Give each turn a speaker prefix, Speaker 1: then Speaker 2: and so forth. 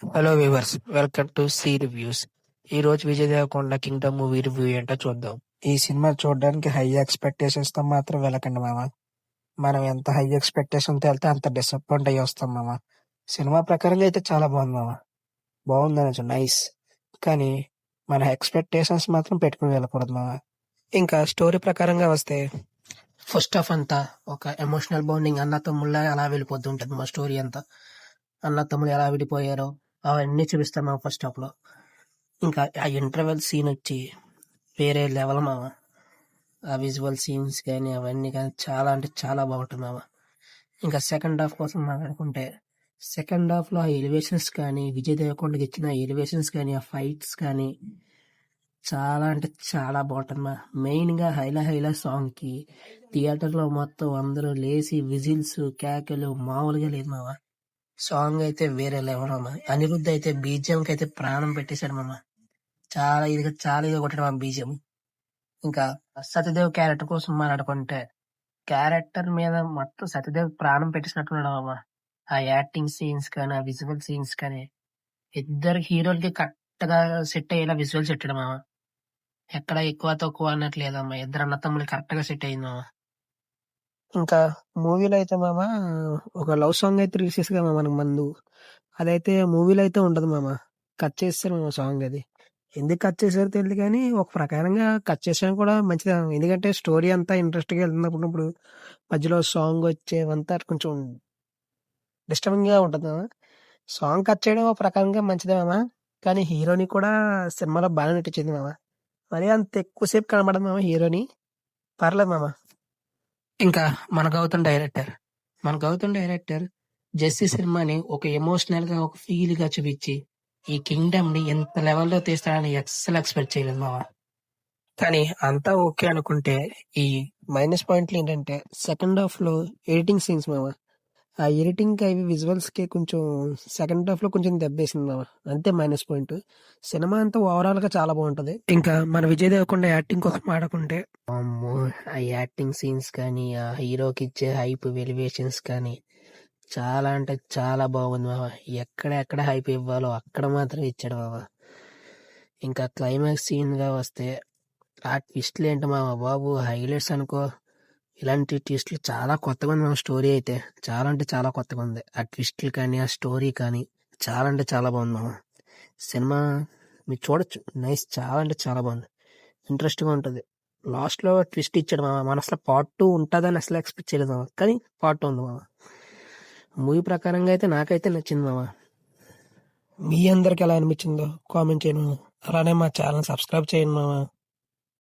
Speaker 1: Hello viewers, welcome to C reviews. ఈ రోజు Vijay Deverakonda Kingdom movie review ఏంటో చూద్దాం. ఈ సినిమా చూడడానికి హై ఎక్స్పెక్టేషన్స్ తో మాత్రం వెళ్ళకండి మామ. మనం ఎంత హై ఎక్స్పెక్టేషన్ తో వెళ్తే అంత డిసప్పాయింట్ అయ్యి వస్తాం మామ. సినిమా ప్రకారంగా అయితే చాలా బాగుంది మామ. బాగుంది అనొచ్చు, నైస్. కానీ మన ఎక్స్పెక్టేషన్స్ మాత్రం పెట్టుకుని వెళ్ళకూడదు మామ. ఇంకా స్టోరీ ప్రకారంగా వస్తే ఫస్ట్ హాఫ్ అంతా ఒక ఎమోషనల్ బాండింగ్ అన్న తమ్ముళ్ళ అలా వెళ్ళిపోతూ ఉంటుంది మా స్టోరీ అంతా. అన్న తమ్ముడు ఎలా విడిపోయారో అవన్నీ చూపిస్తాం మా ఫస్ట్ హాఫ్ లో. ఇంకా ఆ ఇంటర్వెల్ సీన్ వచ్చి వేరే లెవెల్ మామ. ఆ విజువల్ సీన్స్ కానీ అవన్నీ కానీ చాలా అంటే చాలా బాగుంటుంది మామ. ఇంకా సెకండ్ హాఫ్ కోసం మాట్లాడుకుంటే సెకండ్ హాఫ్ లో ఆ ఎలివేషన్స్ కానీ విజయ్ దేవరకొండకి ఇచ్చిన ఎలివేషన్స్ కానీ ఆ ఫైట్స్ కానీ చాలా అంటే చాలా బాగుంటుంది మా. మెయిన్ గా హైలా సాంగ్ కి థియేటర్ లో మొత్తం అందరూ లేచి విజిల్స్ కేకలు మామూలుగా లేదు మామ. సాంగ్ అయితే వేరే లెవెల్ మామ. అనిరుద్ధ్ అయితే బీజిఎం కి అయితే ప్రాణం పెట్టేశాడు మామ. చాలా ఇదిగా కొట్టాడు మా బీజిఎం. ఇంకా సత్యదేవ్ క్యారెక్టర్ కోసం మాట్లాడుకుంటే క్యారెక్టర్ మీద మొత్తం సత్యదేవ్ ప్రాణం పెట్టేసినట్టున్నాడు మామ. ఆ యాక్టింగ్ సీన్స్ కానీ ఆ విజువల్ సీన్స్ కానీ ఇద్దరు హీరోలకి కరెక్ట్ గా సెట్ అయ్యేలా విజువల్స్ పెట్టాడు మామ. ఎక్కడ ఎక్కువ తక్కువ అన్నట్టు లేదమ్మా. ఇద్దరు అన్న తమ్ముళ్ళు కరెక్ట్ గా సెట్ అయింది మామ. ఇంకా మూవీలో అయితే మామ ఒక లవ్ సాంగ్ అయితే రిలీజ్ చేసి మనకు మందు అదైతే మూవీలో అయితే ఉండదు మామ. కట్ చేస్తారు మామ సాంగ్ అది. ఎందుకు కట్ చేశారో తెలియదు కానీ ఒక ప్రకారంగా కట్ చేసాం కూడా మంచిదే. ఎందుకంటే స్టోరీ అంతా ఇంట్రెస్ట్ గా వెళ్తున్నప్పుడు మధ్యలో సాంగ్ వచ్చేవంతా కొంచెం డిస్టర్బింగ్ గా ఉంటుంది మామ. సాంగ్ కట్ చేయడం ఒక ప్రకారంగా మంచిదే మామ. కానీ హీరోని కూడా సినిమాలో బాగా నటించింది మామ. మరి అంత ఎక్కువసేపు కనబడదు మామ హీరోని. పర్లేదు మామ. ఇంకా మన గౌతమ్ డైరెక్టర్ జెస్సీ సినిమాని ఒక ఎమోషనల్ గా ఒక ఫీల్ గా చూపించి ఈ కింగ్డమ్ ని ఎంత లెవెల్లో తీస్తాడని ఎక్స్పెక్ట్ చేయలేదు మామ. కానీ అంతా ఓకే అనుకుంటే ఈ మైనస్ పాయింట్లు ఏంటంటే సెకండ్ హాఫ్ లో ఎడిటింగ్ సీన్స్ మామ. ఆ ఎడిటింగ్ అవి విజువల్స్ కి కొంచెం సెకండ్ హాఫ్ లో కొంచెం దెబ్బేసింది మామ. అంతే మైనస్ పాయింట్. సినిమా అంతా ఓవరాల్ గా చాలా బాగుంటది. ఇంకా మన విజయ్ దేవరకొండ యాక్టింగ్ కోసం ఆడకుంటే అమ్మో, ఆ యాక్టింగ్ సీన్స్ కానీ ఆ హీరోకి ఇచ్చే హైప్ ఎలివేషన్స్ కానీ చాలా అంటే చాలా బాగుంది మామ. ఎక్కడ హైప్ ఇవ్వాలో అక్కడ మాత్రం ఇచ్చాడు మామ. ఇంకా క్లైమాక్స్ సీన్ గా వస్తే ఆ ట్విస్ట్లు ఏంటి మామ బాబు, హైలైట్స్ అనుకో. ఇలాంటి ట్విస్ట్లు చాలా కొత్తగా ఉంది మామ. స్టోరీ అయితే చాలా అంటే చాలా కొత్తగా ఉంది. ఆ ట్విస్ట్లు కానీ ఆ స్టోరీ కానీ చాలా అంటే చాలా బాగుంది మామ. సినిమా మీరు చూడొచ్చు, నైస్. చాలా అంటే చాలా బాగుంది, ఇంట్రెస్ట్ గా ఉంటది. లాస్ట్ లో ట్విస్ట్ ఇచ్చాడు మామ. మన అసలు పార్ట్ 2 ఉంటుందని అసలు ఎక్స్పెక్ట్ చేయలేదు మామ. కానీ పార్ట్ 2 ఉంది మామ. మూవీ ప్రకారంగా అయితే నాకైతే నచ్చింది మామ. మీ అందరికి ఎలా అనిపించిందో కామెంట్ చేయండి మామ. అలానే మా ఛానల్ సబ్స్క్రైబ్ చేయండి మామ.